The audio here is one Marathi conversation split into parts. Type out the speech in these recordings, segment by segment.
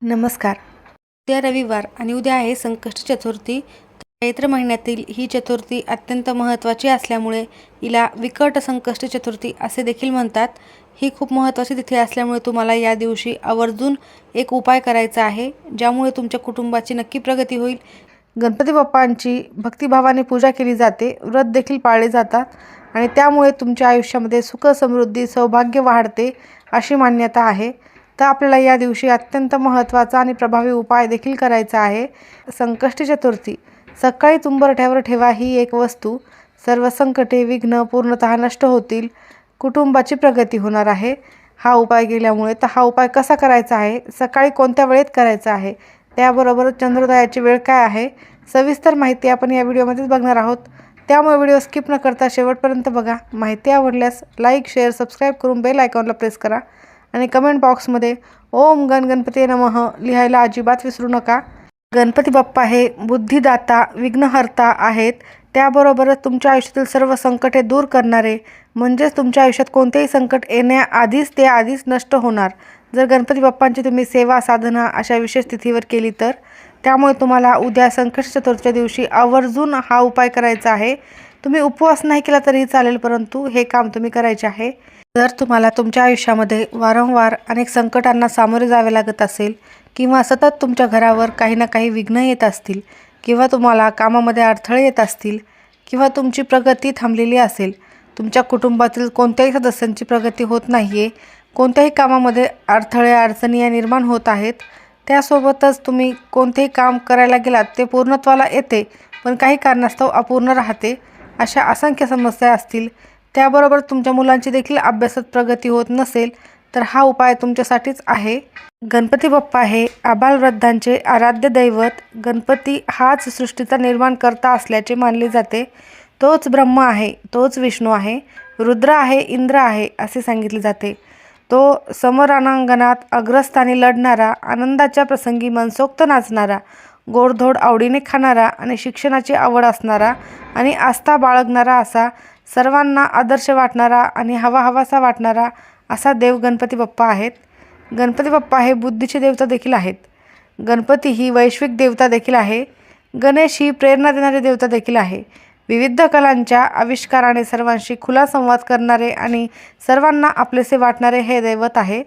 नमस्कार. उद्या रविवार आणि उद्या आहे संकष्टी चतुर्थी. चैत्र महिन्यातील ही चतुर्थी अत्यंत महत्त्वाची असल्यामुळे हिला विकट संकष्टी चतुर्थी असे देखील म्हणतात. ही खूप महत्त्वाची तिथी असल्यामुळे तुम्हाला या दिवशी आवर्जून एक उपाय करायचा आहे, ज्यामुळे तुमच्या कुटुंबाची नक्की प्रगती होईल. गणपती बाप्पांची भक्तिभावाने पूजा केली जाते, व्रत देखील पाळले जातात आणि त्यामुळे तुमच्या आयुष्यामध्ये सुख, समृद्धी, सौभाग्य वाढते अशी मान्यता आहे. तर आपल्याला या दिवशी अत्यंत महत्त्वाचा आणि प्रभावी उपाय देखील करायचा आहे. संकष्टी चतुर्थी. सकाळी उंबरठ्यावर ठेवा ही एक वस्तू. सर्व संकटे, विघ्न पूर्णतः नष्ट होतील. कुटुंबाची प्रगती होणार आहे हा उपाय केल्यामुळे. तर हा उपाय कसा करायचा आहे, सकाळी कोणत्या वेळेत करायचा आहे, त्याबरोबर चंद्रोदयाची वेळ काय आहे, सविस्तर माहिती आपण या व्हिडिओमध्येच बघणार आहोत. त्यामुळे व्हिडिओ स्किप न करता शेवटपर्यंत बघा. माहिती आवडल्यास लाईक, शेअर, सबस्क्राईब करून बेल आयकॉनला प्रेस करा आणि कमेंट बॉक्समध्ये ओम गणपती नमः लिहायला अजिबात विसरू नका. गणपती बाप्पा हे बुद्धिदाता, विघ्नहर्ता आहेत. त्याबरोबरच तुमच्या आयुष्यातील सर्व संकटे दूर करणारे, म्हणजेच तुमच्या आयुष्यात कोणतेही संकट येण्याआधीच ते आधीच नष्ट होणार जर गणपती बाप्पांची तुम्ही सेवा साधना अशा विशेष तिथीवर केली तर. त्यामुळे तुम्हाला उद्या संकष्टी चतुर्थीच्या दिवशी आवर्जून हा उपाय करायचा आहे. तुम्ही उपवास नाही केला तरीही चालेल, परंतु हे काम तुम्ही करायचे आहे. जर तुम्हाला तुमच्या आयुष्यामध्ये वारंवार अनेक संकटांना सामोरे जावे लागत असेल किंवा सतत तुमच्या घरावर काही ना काही विघ्न येत असतील किंवा तुम्हाला कामामध्ये अडथळे येत असतील किंवा तुमची प्रगती थांबलेली असेल, तुमच्या कुटुंबातील कोणत्याही सदस्यांची प्रगती होत नाही आहे, कोणत्याही कामामध्ये अडथळे अडचणी या निर्माण होत आहेत, त्यासोबतच तुम्ही कोणतेही काम करायला गेलात ते पूर्णत्वाला येते पण काही कारणास्तव अपूर्ण राहते, अशा असंख्य समस्या असतील, त्याबरोबर तुमच्या मुलांची देखील अभ्यासात प्रगती होत नसेल तर हा उपाय तुमच्यासाठीच आहे. गणपती बाप्पा हे आबालवृद्धांचे आराध्य दैवत. गणपती हाच सृष्टीचा निर्माण करता असल्याचे मानले जाते. तोच ब्रह्म आहे, तोच विष्णू आहे, रुद्र आहे, इंद्र आहे असे सांगितले जाते. तो समरणांगणात अग्रस्थानी लढणारा, आनंदाच्या प्रसंगी मनसोक्त नाचणारा, गोडधोड आवडीने खाणारा आणि शिक्षणाची आवड असणारा आणि आस्था बाळगणारा, असा सर्वांना आदर्श वाटणारा आणि हवाहवासा वाटणारा असा देव गणपती बाप्पा आहेत. गणपती बाप्पा हे बुद्धीचे देवता देखील आहेत. गणपती ही वैश्विक देवता देखील आहे. गणेश ही प्रेरणा देणारी देवता देखील आहे. विविध कलांच्या आविष्काराने सर्वांशी खुला संवाद करणारे आणि सर्वांना आपलेसे वाटणारे हे दैवत आहे.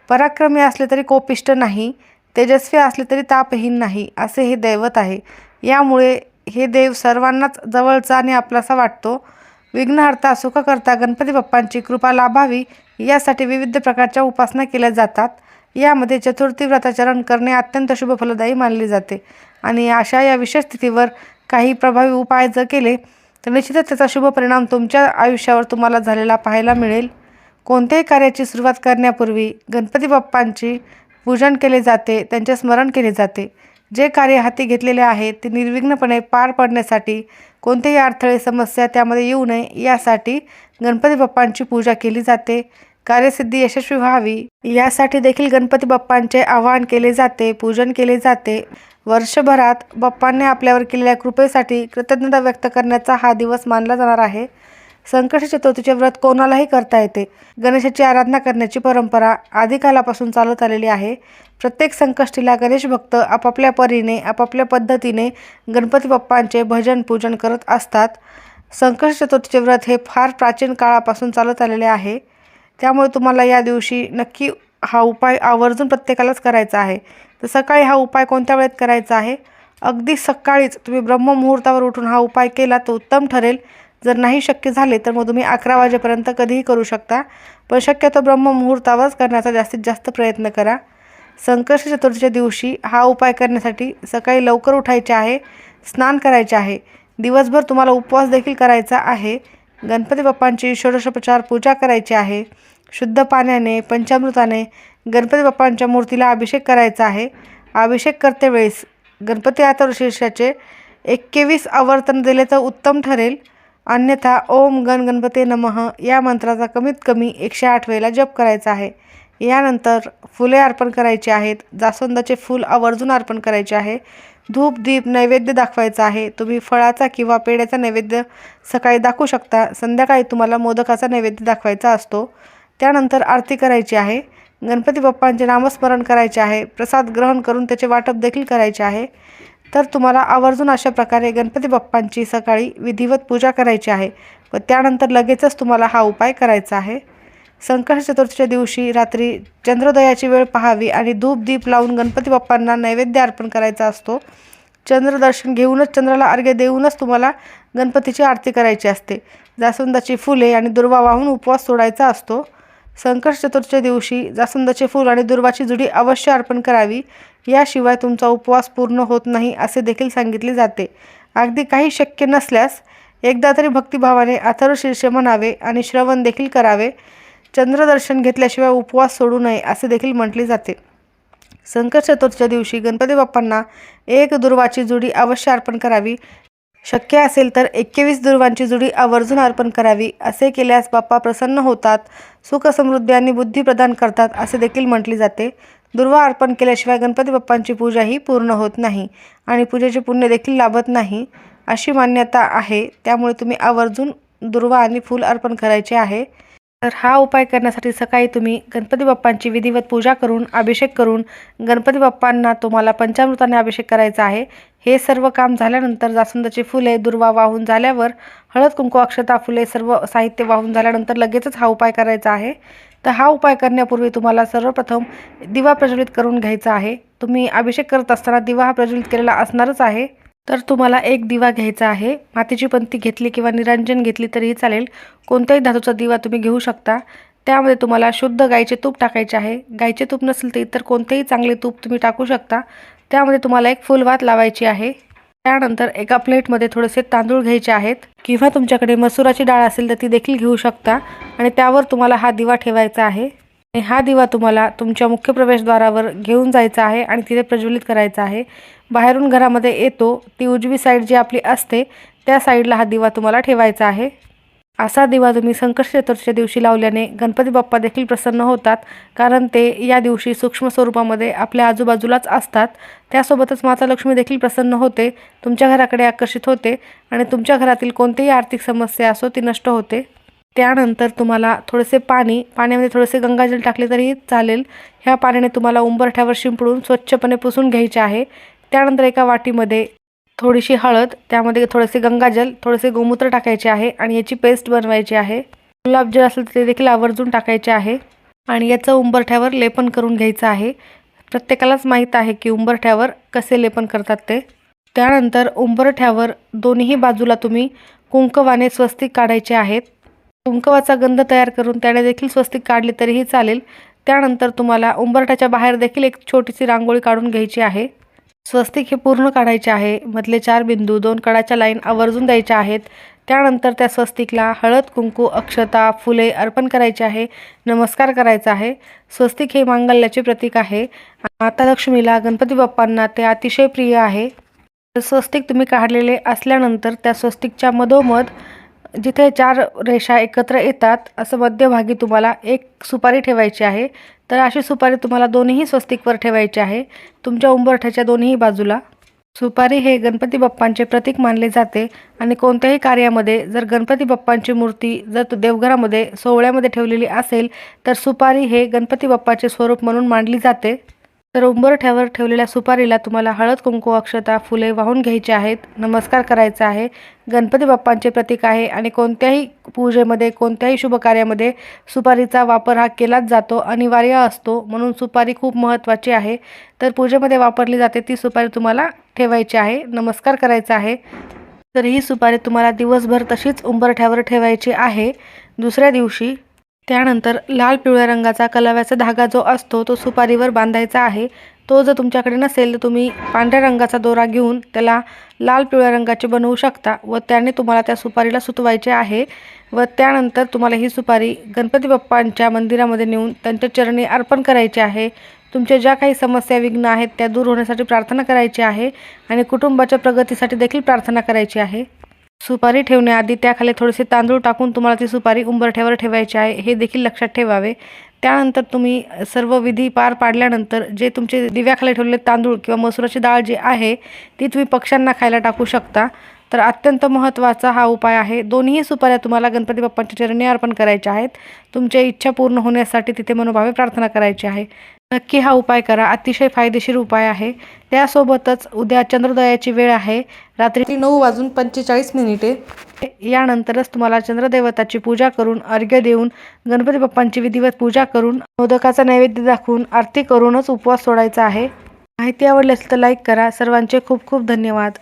पराक्रमी असले तरी कोपिष्ट नाही, तेजस्वी असले तरी तापहीन नाही असे हे दैवत आहे. यामुळे हे देव सर्वांनाच जवळचा आणि आपलासा वाटतो. विघ्नहर्ता, सुखकर्ता गणपती बाप्पांची कृपा लाभावी यासाठी विविध प्रकारच्या उपासना केल्या जातात. यामध्ये चतुर्थी व्रताचरण करणे अत्यंत शुभ फलदायी मानले जाते आणि अशा या विशेष तिथीवर काही प्रभावी उपाय जर केले तर निश्चितच त्याचा शुभ परिणाम तुमच्या आयुष्यावर तुम्हाला झालेला पाहायला मिळेल. कोणत्याही कार्याची सुरुवात करण्यापूर्वी गणपती बाप्पांची पूजन केले जाते, त्यांचे स्मरण केले जाते. जे कार्य हाती घेतलेले आहे ते निर्विघ्नपणे पार पडण्यासाठी, कोणतेही अडथळे समस्या त्यामध्ये येऊ नये यासाठी गणपती बाप्पांची पूजा केली जाते. कार्यसिद्धी यशस्वी व्हावी यासाठी देखील गणपती बाप्पांचे आवाहन केले जाते, पूजन केले जाते. वर्षभरात बाप्पांनी आपल्यावर केलेल्या कृपेसाठी कृतज्ञता व्यक्त करण्याचा हा दिवस मानला जाणार आहे. संकष्टी चतुर्थीचे व्रत कोणालाही करता येते. गणेशाची आराधना करण्याची परंपरा आदिकालापासून चालत आलेली आहे. प्रत्येक संकष्टीला गणेश भक्त आपापल्या परीने, आपापल्या पद्धतीने गणपती बाप्पांचे भजन पूजन करत असतात. संकष्टी चतुर्थीचे व्रत हे फार प्राचीन काळापासून चालत आलेले आहे. त्यामुळे तुम्हाला या दिवशी नक्की हा उपाय आवर्जून प्रत्येकालाच करायचा आहे. तर सकाळी हा उपाय कोणत्या वेळेत करायचा आहे? अगदी सकाळीच तुम्ही ब्रह्ममुहूर्तावर उठून हा उपाय केला तर उत्तम ठरेल. जर नाही शक्य झाले तर मग तुम्ही 11 वाजेपर्यंत कधीही करू शकता, पण शक्यतो ब्रह्ममुहूर्तावरच करण्याचा जास्तीत जास्त प्रयत्न करा. संकष्टी चतुर्थीच्या दिवशी हा उपाय करण्यासाठी सकाळी लवकर उठायचे आहे, स्नान करायचे आहे. दिवसभर तुम्हाला उपवास देखील करायचा आहे. गणपती बाप्पांची षोडशोपचार पूजा करायची आहे. शुद्ध पाण्याने, पंचामृताने गणपती बाप्पांच्या मूर्तीला अभिषेक करायचा आहे. अभिषेक करते वेळेस गणपती अथर्वशीर्षाचे 21 आवर्तन दिले तर उत्तम ठरेल. अन्यथा ओम गणपते नमः या मंत्राचा कमीत कमी 108 वेळेला जप करायचा आहे. यानंतर फुले अर्पण करायची आहेत. जास्वंदाचे फूल आवर्जून अर्पण करायचे आहे. धूप, दीप, नैवेद्य दाखवायचा आहे. तुम्ही फळाचा किंवा पेढ्याचा नैवेद्य सकाळी दाखवू शकता. संध्याकाळी तुम्हाला मोदकाचा नैवेद्य दाखवायचा असतो. त्यानंतर आरती करायची आहे. गणपती बाप्पांचे नामस्मरण करायचे आहे, प्रसाद ग्रहण करून त्याचे वाटप देखील करायचे आहे। तर तुम्हाला आवर्जून अशा प्रकारे गणपती बाप्पांची सकाळी विधिवत पूजा करायची आहे व त्यानंतर लगेचच तुम्हाला हा उपाय करायचा आहे। संकष्टी चतुर्थीच्या दिवशी रात्री चंद्रोदयाची वेळ पाहावी आणि धूप दीप लावून गणपती बाप्पांना नैवेद्य अर्पण करायचा असतो। चंद्रदर्शन घेऊनच, चंद्राला अर्घ्य देऊनच तुम्हाला गणपतीची आरती करायची असते। जास्वंदाची फुले आणि दुर्वा वाहून उपवास सोडायचा असतो। संकष्टी चतुर्थीच्या दिवशी जास्वंदाचे फूल आणि दुर्वाची जुडी अवश्य अर्पण करावी, याशिवाय तुमचा उपवास पूर्ण होत नाही असे देखील सांगितले जाते। अगदी काही शक्य नसल्यास एकदा तरी भक्तिभावाने अथर्वशीर्ष म्हणावे आणि श्रवण देखील करावे। चंद्रदर्शन घेतल्याशिवाय उपवास सोडू नये असे देखील म्हटले जाते। संकष्टी चतुर्थीच्या दिवशी गणपती बाप्पांना एक दुर्वाची जुडी अवश्य अर्पण करावी। शक्य असेल तर 21 दुर्वांची जुडी आवर्जून अर्पण करावी। असे केल्यास बाप्पा प्रसन्न होतात, सुख समृद्धी आणि बुद्धी प्रदान करतात असे देखील म्हटले जाते। दुर्वा अर्पण केल्याशिवाय गणपती बाप्पांची पूजाही पूर्ण होत नाही आणि पूजेचे पुण्य देखील लाभत नाही अशी मान्यता आहे। त्यामुळे तुम्ही आवर्जून दुर्वा आणि फूल अर्पण करायचे आहे। तर हा उपाय करण्यासाठी सकाळी तुम्ही गणपती बाप्पांची विधिवत पूजा करून, अभिषेक करून गणपती बाप्पांना तुम्हाला पंचामृताने अभिषेक करायचा आहे। हे सर्व काम झाल्यानंतर जास्वंदाची फुले, दुर्वा वाहून झाल्यावर हळद कुंकू अक्षता फुले सर्व साहित्य वाहून झाल्यानंतर लगेचच हा उपाय करायचा आहे। तर हा उपाय करण्यापूर्वी तुम्हाला सर्वप्रथम दिवा प्रज्वलित करून घ्यायचा आहे। तुम्ही अभिषेक करत असताना दिवा हा प्रज्वलित केलेला असणारच आहे। तर तुम्हाला एक दिवा घ्यायचा आहे। मातीची पंती घेतली किंवा निरांजन घेतली तरीही चालेल, कोणत्याही धातूचा दिवा तुम्ही घेऊ शकता। त्यामध्ये तुम्हाला शुद्ध गाईचे तूप टाकायचे आहे। गाईचे तूप नसेल तर इतर कोणतेही चांगले तूप तुम्ही टाकू शकता। त्यामध्ये तुम्हाला एक फुलवात लावायची आहे। त्यानंतर एका प्लेटमध्ये थोडेसे तांदूळ घ्यायचे आहेत किंवा तुमच्याकडे मसुराची डाळ असेल तर ती देखील घेऊ शकता आणि त्यावर तुम्हाला हा दिवा ठेवायचा आहे। आणि हा दिवा तुम्हाला तुमच्या मुख्य प्रवेशद्वारावर घेऊन जायचा आहे आणि तिथे प्रज्वलित करायचा आहे। बाहेरून घरामध्ये येतो ती उजवी साईड जी आपली असते त्या साईडला हा दिवा तुम्हाला ठेवायचा आहे। असा दिवा तुम्ही संकष्टी चतुर्थीच्या दिवशी लावल्याने गणपती बाप्पा देखील प्रसन्न होतात, कारण ते या दिवशी सूक्ष्म स्वरूपामध्ये आपल्या आजूबाजूलाच असतात। त्यासोबतच माता लक्ष्मी देखील प्रसन्न होते, तुमच्या घराकडे आकर्षित होते आणि तुमच्या घरातील कोणतीही आर्थिक समस्या असो ती नष्ट होते। त्यानंतर तुम्हाला थोडेसे पाण्यामध्ये थोडेसे गंगाजल टाकले तरी चालेल। ह्या पाण्याने तुम्हाला उंबरठ्यावर शिंपडून स्वच्छपणे पुसून घ्यायचे आहे। त्यानंतर एका वाटीमध्ये थोडीशी हळद, त्यामध्ये थोडेसे गंगाजल, थोडेसे गोमूत्र टाकायचे आहे आणि याची पेस्ट बनवायची आहे। गुलाबजल असेल ते देखील आवर्जून टाकायचे आहे आणि याचं उंबरठ्यावर लेपन करून घ्यायचं आहे। प्रत्येकालाच माहीत आहे की उंबरठ्यावर कसे लेपन करतात ते। त्यानंतर उंबरठ्यावर दोन्ही बाजूला तुम्ही कुंकवाने स्वस्तिक काढायचे आहेत। कुंकवाचा गंध तयार करून त्याने देखील स्वस्तिक काढले तरीही चालेल। त्यानंतर तुम्हाला उंबरठ्याच्या बाहेर देखील एक छोटीशी रांगोळी काढून घ्यायची आहे। स्वस्तिक हे पूर्ण काढायचे आहे। मधले 4 बिंदू 2 कडाच्या लाईन आवर्जून द्यायच्या आहेत। त्यानंतर त्या स्वस्तिकला हळद कुंकू अक्षता फुले अर्पण करायचे आहे, नमस्कार करायचा आहे। स्वस्तिक हे मांगल्याचे प्रतीक आहे। माता लक्ष्मीला, गणपती बाप्पांना ते अतिशय प्रिय आहे। स्वस्तिक तुम्ही काढलेले असल्यानंतर त्या स्वस्तिकच्या मधोमध जिथे 4 रेषा एकत्र येतात असं मध्यभागी तुम्हाला एक सुपारी ठेवायची आहे। तर अशी सुपारी तुम्हाला दोन्ही स्वस्तिकवर ठेवायची आहे, तुमच्या उंबरठ्याच्या दोन्ही बाजूला। सुपारी हे गणपती बाप्पांचे प्रतीक मानले जाते आणि कोणत्याही कार्यामध्ये जर गणपती बाप्पांची मूर्ती जर देवघरामध्ये सोहळ्यामध्ये ठेवलेली असेल तर सुपारी हे गणपती बाप्पाचे स्वरूप म्हणून मानली जाते। तर उंबरठ्यावर ठेवलेल्या सुपारीला तुम्हाला हळद कुंकू अक्षता फुले वाहून घ्यायचे आहेत, नमस्कार करायचा आहे। गणपती बाप्पांचे प्रतीक आहे आणि कोणत्याही पूजेमध्ये, कोणत्याही शुभ कार्यामध्ये सुपारीचा वापर हा केलाच जातो, अनिवार्य असतो, म्हणून सुपारी खूप महत्त्वाची आहे। तर पूजेमध्ये वापरली जाते ती सुपारी तुम्हाला ठेवायची आहे, नमस्कार करायचा आहे। तर ही सुपारी तुम्हाला दिवसभर तशीच उंबरठ्यावर ठेवायची आहे। दुसऱ्या दिवशी त्यानंतर लाल पिवळ्या रंगाचा कलाव्याचा धागा जो असतो तो सुपारीवर बांधायचा आहे। तो जर तुमच्याकडे नसेल तर तुम्ही पांढऱ्या रंगाचा दोरा घेऊन त्याला लाल पिवळ्या रंगाचे बनवू शकता व त्याने तुम्हाला त्या सुपारीला सुतवायचे आहे। व त्यानंतर तुम्हाला ही सुपारी गणपती बाप्पांच्या मंदिरामध्ये नेऊन त्यांच्या चरणी अर्पण करायची आहे। तुमच्या ज्या काही समस्या विघ्न आहेत त्या दूर होण्यासाठी प्रार्थना करायची आहे आणि कुटुंबाच्या प्रगतीसाठी देखील प्रार्थना करायची आहे। सुपारी ठेवण्याआधी त्याखाली थोडेसे तांदूळ टाकून तुम्हाला ती सुपारी उंबरठ्यावर ठेवायची आहे, हे देखील लक्षात ठेवावे। त्यानंतर तुम्ही सर्व विधी पार पाडल्यानंतर जे तुमचे दिव्याखाली ठेवलेले तांदूळ किंवा मसुराची डाळ जी आहे ती तुम्ही पक्ष्यांना खायला टाकू शकता। तर अत्यंत महत्त्वाचा हा उपाय आहे. दोन्ही सुपाऱ्या तुम्हाला गणपती बाप्पांच्या चरणी अर्पण करायच्या आहेत. तुमच्या इच्छा पूर्ण होण्यासाठी तिथे मनोभावे प्रार्थना करायची आहे. नक्की हा उपाय करा. अतिशय फायदेशीर उपाय आहे. त्यासोबतच उद्या चंद्रोदयाची वेळ आहे, रात्री 9:45 यानंतरच तुम्हाला चंद्रदेवताची पूजा करून, अर्घ्य देऊन, गणपती बाप्पांची विधिवत पूजा करून, मोदकाचा नैवेद्य दाखवून, आरती करूनच उपवास सोडायचा आहे. माहिती आवडली असेल तर लाईक करा. सर्वांचे खूप खूप धन्यवाद.